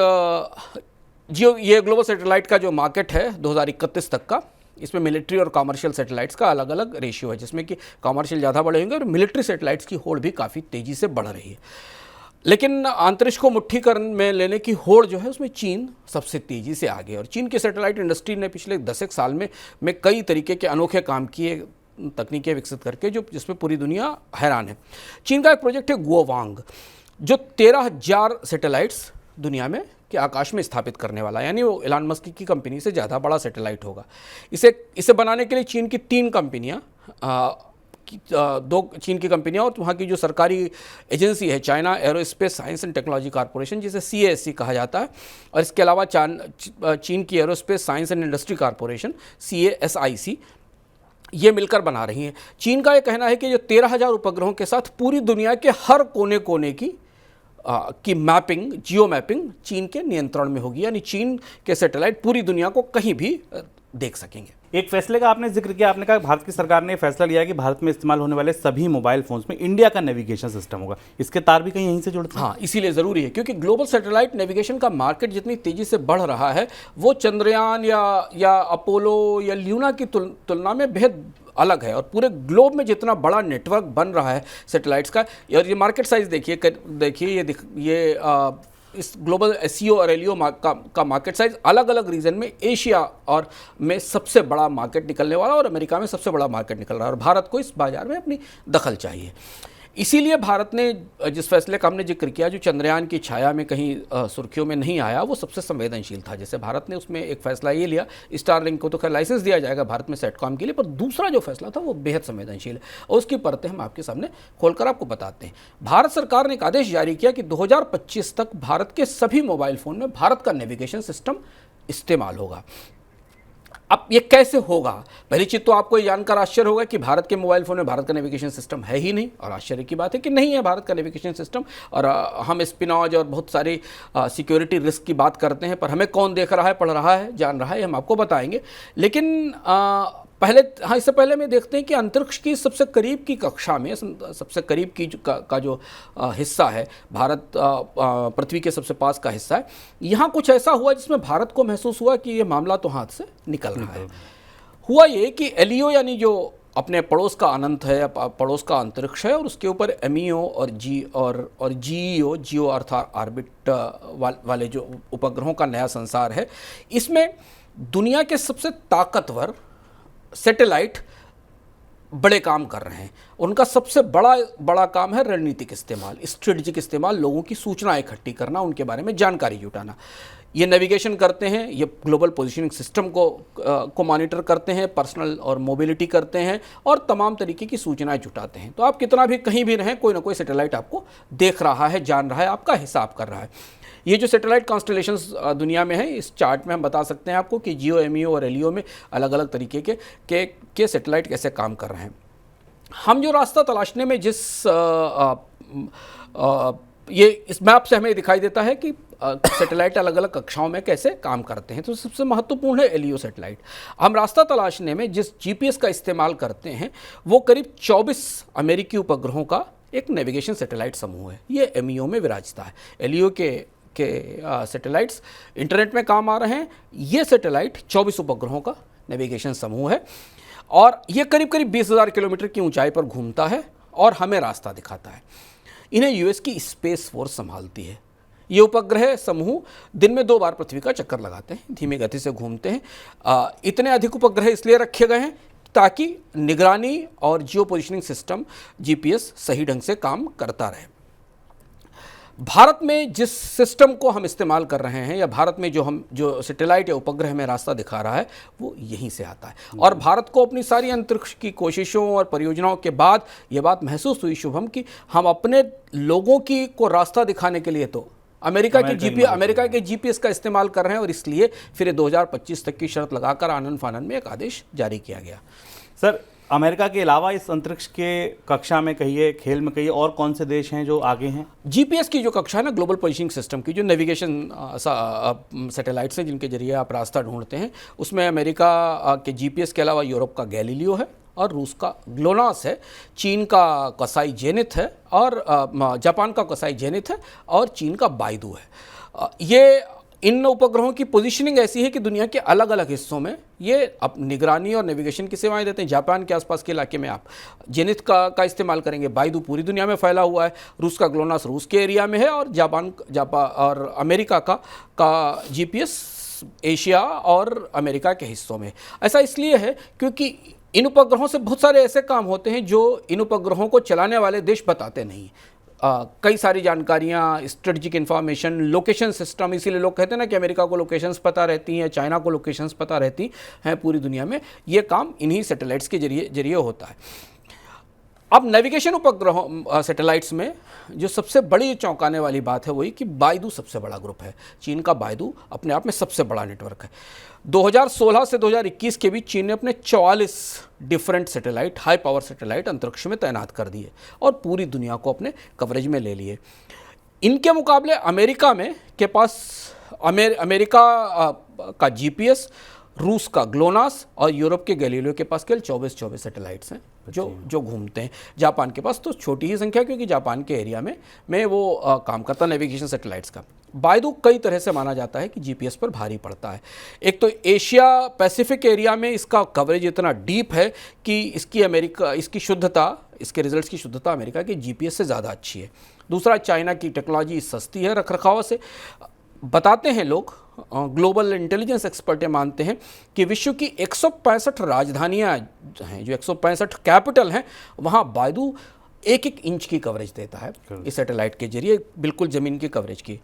जो ये ग्लोबल सैटेलाइट का जो मार्केट है 2031 तक का, इसमें मिलिट्री और कॉमर्शियल सैटेलाइट्स का अलग अलग रेशियो है, जिसमें कि कॉमर्शियल ज़्यादा बढ़े होंगे और मिलिट्री सैटेलाइट्स की होड़ भी काफ़ी तेज़ी से बढ़ रही है। लेकिन अंतरिक्ष को मुट्ठी कर में लेने की होड़ जो है उसमें चीन सबसे तेज़ी से आगे, और चीन की सैटेलाइट इंडस्ट्री ने पिछले 10 साल में कई तरीके के अनोखे काम किए, तकनीकें विकसित करके, जो जिसमें पूरी दुनिया हैरान है। चीन का एक प्रोजेक्ट है गुओवांग, जो 13,000 सैटेलाइट्स दुनिया में के आकाश में स्थापित करने वाला है, यानी वो एलन मस्क की कंपनी से ज़्यादा बड़ा सैटेलाइट होगा। इसे बनाने के लिए चीन की 3 कंपनियाँ, 2 चीन की कंपनियां और वहाँ की जो सरकारी एजेंसी है, China aerospace science and technology corporation, जिसे CASC कहा जाता है, और इसके अलावा चीन की aerospace science and industry corporation CASIC, ये मिलकर बना रही हैं। चीन का ये कहना है कि जो 13,000 उपग्रहों के साथ पूरी दुनिया के हर कोने कोने की मैपिंग, जियो मैपिंग चीन के नियंत्रण में होगी, यानी चीन के सैटेलाइट पूरी दुनिया को कहीं भी देख सकेंगे। एक फैसले का आपने जिक्र किया, आपने कहा भारत की सरकार ने फैसला लिया कि भारत में इस्तेमाल होने वाले सभी मोबाइल फोन्स में इंडिया का नेविगेशन सिस्टम होगा। इसके तार भी कहीं यहीं से जुड़ते हैं। हाँ, इसीलिए ज़रूरी है, क्योंकि ग्लोबल सैटेलाइट नेविगेशन का मार्केट जितनी तेज़ी से बढ़ रहा है, वो चंद्रयान या अपोलो या लूना की तुलना में बेहद अलग है। और पूरे ग्लोब में जितना बड़ा नेटवर्क बन रहा है सैटेलाइट्स का, और ये मार्केट साइज़ देखिए, ये इस ग्लोबल एसईओ और एलईओ का मार्केट साइज अलग अलग रीजन में एशिया और में सबसे बड़ा मार्केट निकलने वाला और अमेरिका में सबसे बड़ा मार्केट निकल रहा है और भारत को इस बाजार में अपनी दखल चाहिए। इसीलिए भारत ने जिस फैसले का हमने जिक्र किया, जो चंद्रयान की छाया में कहीं सुर्खियों में नहीं आया, वो सबसे संवेदनशील था। जैसे भारत ने उसमें एक फैसला ये लिया, स्टारलिंक को तो खैर लाइसेंस दिया जाएगा भारत में सेटकॉम के लिए, पर दूसरा जो फैसला था वो बेहद संवेदनशील है और उसकी परतें हम आपके सामने खोलकर आपको बताते हैं। भारत सरकार ने एक आदेश जारी किया कि 2025 तक भारत के सभी मोबाइल फ़ोन में भारत का नेविगेशन सिस्टम इस्तेमाल होगा। अब ये कैसे होगा? पहली चीज़ तो आपको ये जानकर आश्चर्य होगा कि भारत के मोबाइल फ़ोन में भारत का नेविगेशन सिस्टम है ही नहीं, और आश्चर्य की बात है कि नहीं है भारत का नेविगेशन सिस्टम। और हम स्पिनॉज और बहुत सारी सिक्योरिटी रिस्क की बात करते हैं, पर हमें कौन देख रहा है, पढ़ रहा है, जान रहा है, हम आपको बताएंगे। लेकिन इससे पहले में देखते हैं कि अंतरिक्ष की सबसे करीब की कक्षा में, सबसे करीब की जो हिस्सा है, भारत पृथ्वी के सबसे पास का हिस्सा है, यहाँ कुछ ऐसा हुआ जिसमें भारत को महसूस हुआ कि ये मामला तो हाथ से निकल रहा है। हुआ ये कि एलईओ यानी जो अपने पड़ोस का अनंत है, पड़ोस का अंतरिक्ष है, और उसके ऊपर एमईओ और जीईओ, जियो अर्थात ऑर्बिट वाले जो उपग्रहों का नया संसार है, इसमें दुनिया के सबसे ताकतवर सैटेलाइट बड़े काम कर रहे हैं। उनका सबसे बड़ा काम है रणनीतिक इस्तेमाल, स्ट्रेटेजिक इस्तेमाल, लोगों की सूचना इकट्ठी करना, उनके बारे में जानकारी जुटाना। ये नेविगेशन करते हैं, ये ग्लोबल पोजीशनिंग सिस्टम को मॉनिटर करते हैं, पर्सनल और मोबिलिटी करते हैं, और तमाम तरीके की सूचनाएं जुटाते हैं। तो आप कितना भी कहीं भी रहें, कोई ना कोई सैटेलाइट आपको देख रहा है, जान रहा है, आपका हिसाब कर रहा है। ये जो सैटेलाइट कॉन्स्टलेशंस दुनिया में है, इस चार्ट में हम बता सकते हैं आपको कि जियो, एमईओ और एलईओ में अलग अलग तरीके के सैटेलाइट कैसे काम कर रहे हैं। हम जो रास्ता तलाशने में ये इस मैप से हमें दिखाई देता है कि सैटेलाइट अलग अलग कक्षाओं में कैसे काम करते हैं। तो सबसे महत्वपूर्ण है एलईओ सैटेलाइट। हम रास्ता तलाशने में जिस जीपीएस का इस्तेमाल करते हैं वो करीब 24 अमेरिकी उपग्रहों का एक नेविगेशन सैटेलाइट समूह है। ये एमईओ में विराजता है। एलईओ के सैटेलाइट्स इंटरनेट में काम आ रहे हैं। ये सैटेलाइट 24 उपग्रहों का नेविगेशन समूह है और ये करीब करीब 20,000 किलोमीटर की ऊंचाई पर घूमता है और हमें रास्ता दिखाता है। इन्हें यूएस की स्पेस फोर्स संभालती है। ये उपग्रह समूह दिन में 2 बार पृथ्वी का चक्कर लगाते हैं, धीमी गति से घूमते हैं। इतने अधिक उपग्रह इसलिए रखे गए हैं ताकि निगरानी और जियो पोजिशनिंग सिस्टम जीपीएस सही ढंग से काम करता रहे। भारत में जिस सिस्टम को हम इस्तेमाल कर रहे हैं, या भारत में जो सैटेलाइट या उपग्रह में रास्ता दिखा रहा है, वो यहीं से आता है। और भारत को अपनी सारी अंतरिक्ष की कोशिशों और परियोजनाओं के बाद ये बात महसूस हुई शुभम कि हम अपने लोगों को रास्ता दिखाने के लिए तो अमेरिका के जीपीएस का इस्तेमाल कर रहे हैं, और इसलिए फिर 2025 तक की शर्त लगाकर आनन फानन में एक आदेश जारी किया गया। सर, अमेरिका के अलावा इस अंतरिक्ष के कक्षा में कहिए, खेल में कहिए, और कौन से देश हैं जो आगे हैं? जीपीएस की जो कक्षा है ना, ग्लोबल पोजिशनिंग सिस्टम की, जो नेविगेशन सैटेलाइट्स हैं जिनके जरिए आप रास्ता ढूंढते हैं, उसमें अमेरिका के जीपीएस के अलावा यूरोप का गैलीलियो है और रूस का ग्लोनास है, चीन का कसाई जेनिथ है, और जापान का कसाई जेनिथ है, और चीन का बाइडू है। ये इन उपग्रहों की पोजीशनिंग ऐसी है कि दुनिया के अलग अलग हिस्सों में ये अब निगरानी और नेविगेशन की सेवाएं देते हैं। जापान के आसपास के इलाके में आप जेनिथ का इस्तेमाल करेंगे, बाइडू पूरी दुनिया में फैला हुआ है, रूस का ग्लोनास रूस के एरिया में है, और जापान और अमेरिका का जीपीएस एशिया और अमेरिका के हिस्सों में। ऐसा इसलिए है क्योंकि इन उपग्रहों से बहुत सारे ऐसे काम होते हैं जो इन उपग्रहों को चलाने वाले देश बताते नहीं। कई सारी जानकारियाँ, स्ट्रेटजिक इन्फॉर्मेशन, लोकेशन सिस्टम, इसीलिए लोग कहते हैं ना कि अमेरिका को लोकेशंस पता रहती हैं, चाइना को लोकेशंस पता रहती हैं पूरी दुनिया में। ये काम इन्हीं सैटेलाइट्स के जरिए होता है। अब नेविगेशन उपग्रहों सैटेलाइट्स में जो सबसे बड़ी चौंकाने वाली बात है वही कि बाइडू सबसे बड़ा ग्रुप है। चीन का बाइडू अपने आप में सबसे बड़ा नेटवर्क है। 2016 से 2021 के बीच चीन ने अपने 44 different satellite, high power satellite अंतरिक्ष में तैनात कर दिए और पूरी दुनिया को अपने कवरेज में ले लिए। इनके मुकाबले अमेरिका के पास अमेरिका का जीपीएस, रूस का ग्लोनास और यूरोप के गैलीलियो के पास केवल 24 सैटेलाइट्स हैं। जो घूमते हैं। जापान के पास तो छोटी ही संख्या, क्योंकि जापान के एरिया में वो काम करता है नेविगेशन सैटेलाइट्स का। बायडू कई तरह से माना जाता है कि जीपीएस पर भारी पड़ता है। एक तो एशिया पैसिफिक एरिया में इसका कवरेज इतना डीप है कि इसकी शुद्धता, इसके रिजल्ट्स की शुद्धता अमेरिका के जीपीएस से ज़्यादा अच्छी है। दूसरा, चाइना की टेक्नोलॉजी सस्ती है रखरखाव से। बताते हैं लोग, ग्लोबल इंटेलिजेंस एक्सपर्ट मानते हैं कि विश्व की 165 राजधानियां हैं, जो 165 कैपिटल हैं, वहां बायडू 1-1 इंच की कवरेज देता है इस सैटेलाइट के जरिए, बिल्कुल ज़मीन की कवरेज की।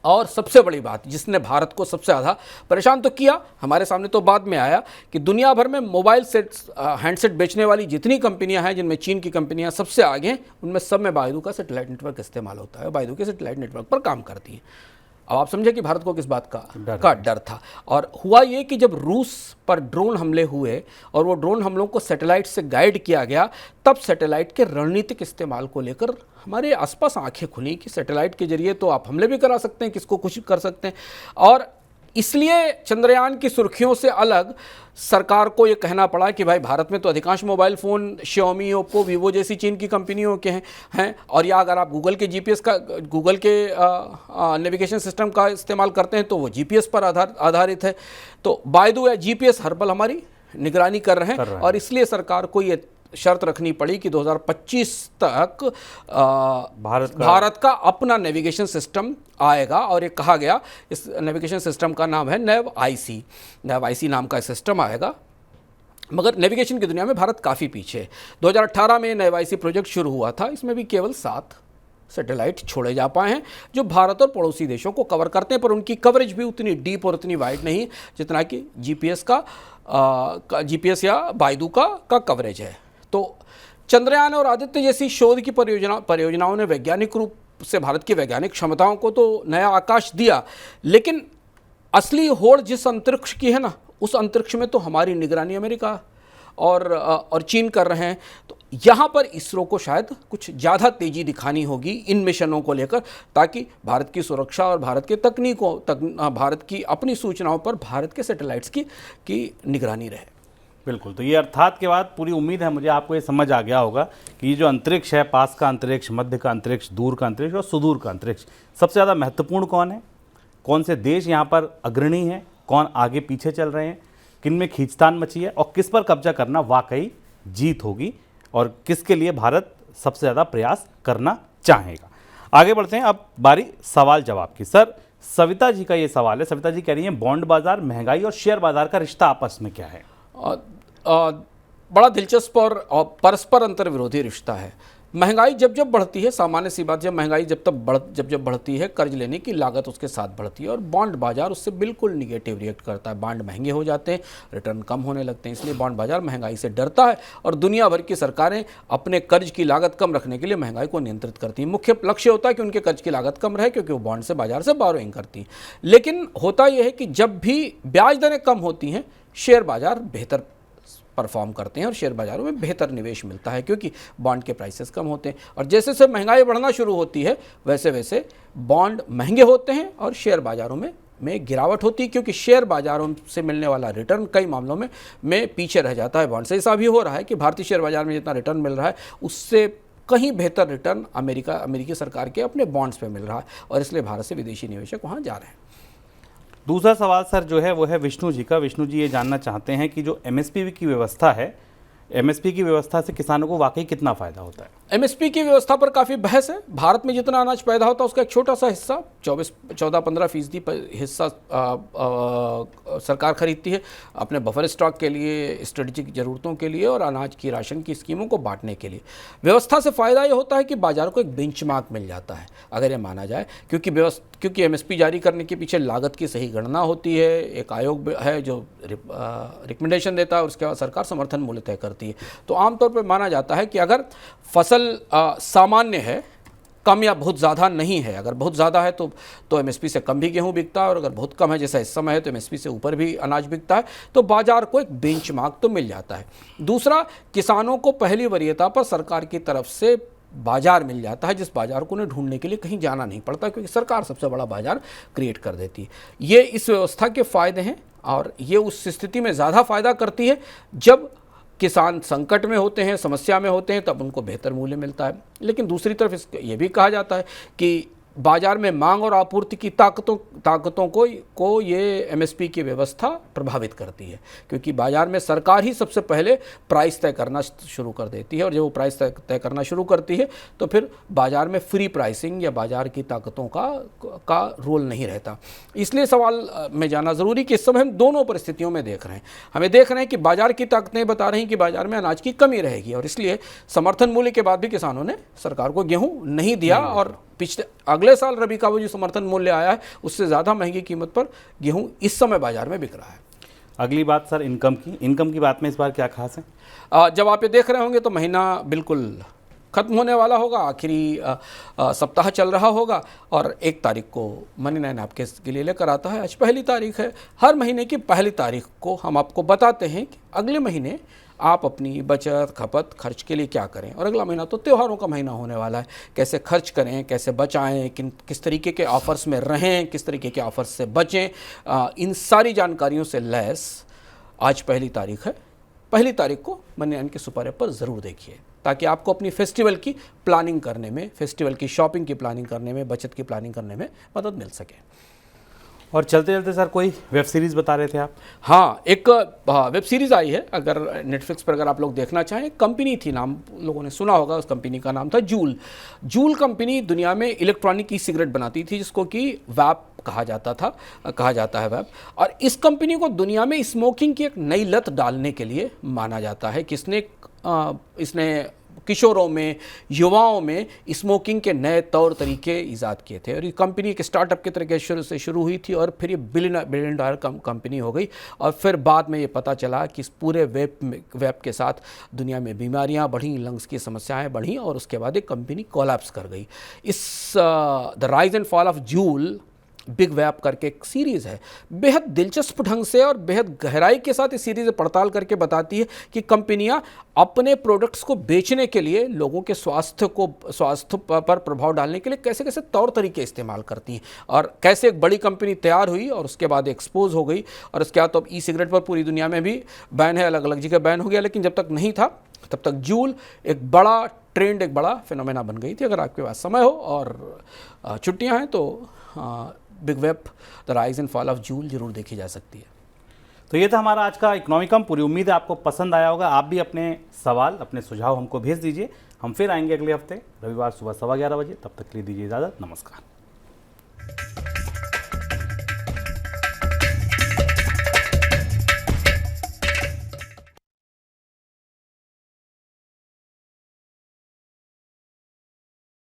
और सबसे बड़ी बात जिसने भारत को सबसे ज़्यादा परेशान तो किया, हमारे सामने तो बाद में आया, कि दुनिया भर में मोबाइल सेट्स हैंडसेट बेचने वाली जितनी कंपनियां हैं, जिनमें चीन की कंपनियां सबसे आगे हैं, उनमें सब में बायडू का सैटेलाइट नेटवर्क इस्तेमाल होता है, बायडू के सैटेलाइट नेटवर्क पर काम करती है। अब आप समझे कि भारत को किस बात का डर था। और हुआ ये कि जब रूस पर ड्रोन हमले हुए और वो ड्रोन हमलों को सैटेलाइट से गाइड किया गया, तब सैटेलाइट के रणनीतिक इस्तेमाल को लेकर हमारे आसपास आंखें खुली कि सैटेलाइट के जरिए तो आप हमले भी करा सकते हैं, किसको कुछ कर सकते हैं। और इसलिए चंद्रयान की सुर्खियों से अलग सरकार को ये कहना पड़ा कि भाई भारत में तो अधिकांश mobile phone Xiaomi, Oppo, Vivo जैसी चीन की कंपनियों के हैं और या अगर आप गूगल के जीपीएस का, गूगल के नेविगेशन सिस्टम का इस्तेमाल करते हैं तो वो जीपीएस पर आधारित है। तो बायडू या जीपीएस हर पल हमारी निगरानी कर रहे हैं और इसलिए सरकार को ये शर्त रखनी पड़ी कि 2025 तक भारत का अपना नेविगेशन सिस्टम आएगा। और ये कहा गया, इस नेविगेशन सिस्टम का नाम है NavIC नाम का सिस्टम आएगा। मगर नेविगेशन की दुनिया में भारत काफ़ी पीछे है। 2018 में NavIC प्रोजेक्ट शुरू हुआ था, इसमें भी केवल 7 सैटेलाइट छोड़े जा पाए हैं जो भारत और पड़ोसी देशों को कवर करते हैं, पर उनकी कवरेज भी उतनी डीप और उतनी वाइड नहीं जितना कि जीपीएस या बायडू का कवरेज है। तो चंद्रयान और आदित्य जैसी शोध की परियोजनाओं ने वैज्ञानिक रूप से भारत की वैज्ञानिक क्षमताओं को तो नया आकाश दिया, लेकिन असली होड़ जिस अंतरिक्ष की है ना, उस अंतरिक्ष में तो हमारी निगरानी अमेरिका और चीन कर रहे हैं। तो यहाँ पर इसरो को शायद कुछ ज़्यादा तेज़ी दिखानी होगी इन मिशनों को लेकर, ताकि भारत की सुरक्षा और भारत के भारत की अपनी सूचनाओं पर भारत के सैटेलाइट्स की निगरानी रहे। बिल्कुल। तो ये अर्थात के बाद पूरी उम्मीद है मुझे आपको ये समझ आ गया होगा कि ये जो अंतरिक्ष है, पास का अंतरिक्ष, मध्य का अंतरिक्ष, दूर का अंतरिक्ष और सुदूर का अंतरिक्ष, सबसे ज़्यादा महत्वपूर्ण कौन है, कौन से देश यहाँ पर अग्रणी हैं, कौन आगे पीछे चल रहे हैं, किन में खींचतान मची है और किस पर कब्जा करना वाकई जीत होगी और किसके लिए भारत सबसे ज़्यादा प्रयास करना चाहेगा। आगे बढ़ते हैं, अब बारी सवाल जवाब की। सर, सविता जी का ये सवाल है। सविता जी कह रही हैं बॉन्ड बाजार, महंगाई और शेयर बाजार का रिश्ता आपस में क्या है? बड़ा दिलचस्प और परस्पर अंतर विरोधी रिश्ता है। महंगाई जब बढ़ती है, सामान्य सी बात, जब महंगाई जब बढ़ती है, कर्ज लेने की लागत उसके साथ बढ़ती है और बॉन्ड बाजार उससे बिल्कुल निगेटिव रिएक्ट करता है। बॉन्ड महंगे हो जाते हैं, रिटर्न कम होने लगते हैं, इसलिए बॉन्ड बाजार महंगाई से डरता है और दुनिया भर की सरकारें अपने कर्ज की लागत कम रखने के लिए महंगाई को नियंत्रित करती हैं। मुख्य लक्ष्य होता है कि उनके कर्ज की लागत कम रहे, क्योंकि वो बॉन्ड से, बाजार से बोरोइंग करती हैं। लेकिन होता यह है कि जब भी ब्याज दरें कम होती हैं, शेयर बाजार बेहतर परफॉर्म करते हैं और शेयर बाजारों में बेहतर निवेश मिलता है, क्योंकि बॉन्ड के प्राइसेस कम होते हैं। और जैसे जैसे महंगाई बढ़ना शुरू होती है, वैसे वैसे बॉन्ड महंगे होते हैं और शेयर बाजारों में गिरावट होती है, क्योंकि शेयर बाजारों से मिलने वाला रिटर्न कई मामलों में पीछे रह जाता है बॉन्ड से। ऐसा भी हो रहा है कि भारतीय शेयर बाजार में जितना रिटर्न मिल रहा है, उससे कहीं बेहतर रिटर्न अमेरिकी सरकार के अपने बॉन्ड्स पे मिल रहा है और इसलिए भारत से विदेशी निवेशक वहाँ जा रहे हैं। दूसरा सवाल सर जो है वो है विष्णु जी का। विष्णु जी ये जानना चाहते हैं कि जो एमएसपी की व्यवस्था है, एमएसपी की व्यवस्था से किसानों को वाकई कितना फ़ायदा होता है? एमएसपी की व्यवस्था पर काफ़ी बहस है। भारत में जितना अनाज पैदा होता है उसका एक छोटा सा हिस्सा, 14-15% हिस्सा सरकार खरीदती है अपने बफर स्टॉक के लिए, स्ट्रेटेजिक ज़रूरतों के लिए और अनाज की राशन की स्कीमों को बांटने के लिए। व्यवस्था से फ़ायदा ये होता है कि बाजार को एक बेंचमार्क मिल जाता है, अगर ये माना जाए, क्योंकि एमएसपी जारी करने के पीछे लागत की सही गणना होती है, एक आयोग है जो रिकमेंडेशन देता है और उसके बाद सरकार समर्थन मूल्य तय करती है। तो आमतौर पर माना जाता है कि अगर फसल सामान्य है, कम या बहुत ज़्यादा नहीं है, अगर बहुत ज़्यादा है तो एमएसपी से कम भी गेहूं बिकता है और अगर बहुत कम है जैसा इस समय है तो एमएसपी से ऊपर भी अनाज बिकता है, तो बाजार को एक बेंचमार्क तो मिल जाता है। दूसरा, किसानों को पहली वरीयता पर सरकार की तरफ से बाजार मिल जाता है, जिस बाजार को उन्हें ढूंढने के लिए कहीं जाना नहीं पड़ता, क्योंकि सरकार सबसे बड़ा बाजार क्रिएट कर देती है। ये इस व्यवस्था के फ़ायदे हैं और ये उस स्थिति में ज़्यादा फ़ायदा करती है जब किसान संकट में होते हैं, समस्या में होते हैं, तब उनको बेहतर मूल्य मिलता है। लेकिन दूसरी तरफ ये भी कहा जाता है कि बाजार में मांग और आपूर्ति की ताकतों को ये एमएसपी की व्यवस्था प्रभावित करती है, क्योंकि बाजार में सरकार ही सबसे पहले प्राइस तय करना शुरू कर देती है, और जब वो प्राइस तय करना शुरू करती है तो फिर बाजार में फ्री प्राइसिंग या बाजार की ताकतों का रोल नहीं रहता। इसलिए सवाल में जाना ज़रूरी कि इस समय हम दोनों परिस्थितियों में देख रहे हैं। हमें देख रहे हैं कि बाजार की ताकतें बता रही हैं कि बाजार में अनाज की कमी रहेगी, और इसलिए समर्थन मूल्य के बाद भी किसानों ने सरकार को गेहूँ नहीं दिया, और पिछले अगले साल रबी का वो जो समर्थन मूल्य आया है उससे ज़्यादा महंगी कीमत पर गेहूं इस समय बाजार में बिक रहा है। अगली बात सर इनकम की बात में इस बार क्या खास है? जब आप ये देख रहे होंगे तो महीना बिल्कुल खत्म होने वाला होगा, आखिरी सप्ताह चल रहा होगा, और 1 तारीख को मनी 9 आपके लिए लेकर आता है। आज पहली तारीख है। हर महीने की पहली तारीख को हम आपको बताते हैं कि अगले महीने आप अपनी बचत, खपत, खर्च के लिए क्या करें, और अगला महीना तो त्योहारों का महीना होने वाला है। कैसे खर्च करें, कैसे बचाएं, किस तरीके के ऑफर्स में रहें, किस तरीके के ऑफर्स से बचें, इन सारी जानकारियों से लैस आज पहली तारीख है। पहली तारीख को मनी 9 के सुपर ऐप पर ज़रूर देखिए, ताकि आपको अपनी फेस्टिवल की प्लानिंग करने में, फेस्टिवल की शॉपिंग की प्लानिंग करने में, बचत की प्लानिंग करने में मदद मिल सके। और चलते चलते सर कोई वेब सीरीज़ बता रहे थे आप? हाँ, एक वेब सीरीज़ आई है, अगर नेटफ्लिक्स पर अगर आप लोग देखना चाहें। कंपनी थी, नाम लोगों ने सुना होगा, उस कंपनी का नाम था जूल। जूल कंपनी दुनिया में इलेक्ट्रॉनिक ई सिगरेट बनाती थी, जिसको कि वैप कहा जाता है वैप। और इस कंपनी को दुनिया में स्मोकिंग की एक नई लत डालने के लिए माना जाता है कि इसने किशोरों में, युवाओं में स्मोकिंग के नए तौर तरीके ईजाद किए थे। और ये कंपनी एक स्टार्टअप के तरीके से शुरू हुई थी, और फिर ये बिलियन डॉलर कंपनी हो गई। और फिर बाद में ये पता चला कि इस पूरे वेब के साथ दुनिया में बीमारियां बढ़ी, लंग्स की समस्याएं बढ़ी, और उसके बाद एक कंपनी कोलैप्स कर गई। The rise and fall of Juul big vape करके एक सीरीज़ है। बेहद दिलचस्प ढंग से और बेहद गहराई के साथ इस सीरीज़ पड़ताल करके बताती है कि कंपनियां अपने प्रोडक्ट्स को बेचने के लिए लोगों के स्वास्थ्य पर प्रभाव डालने के लिए कैसे कैसे तौर तरीके इस्तेमाल करती हैं, और कैसे एक बड़ी कंपनी तैयार हुई और उसके बाद एक्सपोज हो गई। और इसके बाद तो अब ई सिगरेट पर पूरी दुनिया में भी बैन है, अलग अलग जगह बैन हो गया, लेकिन जब तक नहीं था तब तक जूल एक बड़ा ट्रेंड, एक बड़ा फिनोमेना बन गई थी। अगर आपके पास समय हो और छुट्टियाँ हैं तो big web the rise and fall of joule जरूर देखी जा सकती है। तो ये था हमारा आज का इकोनॉमिकम। पूरी उम्मीद है आपको पसंद आया होगा। आप भी अपने सवाल, अपने सुझाव हमको भेज दीजिए। हम फिर आएंगे अगले हफ्ते रविवार सुबह 11:15 बजे। तब तक के लिए दीजिए इजाज़त। नमस्कार।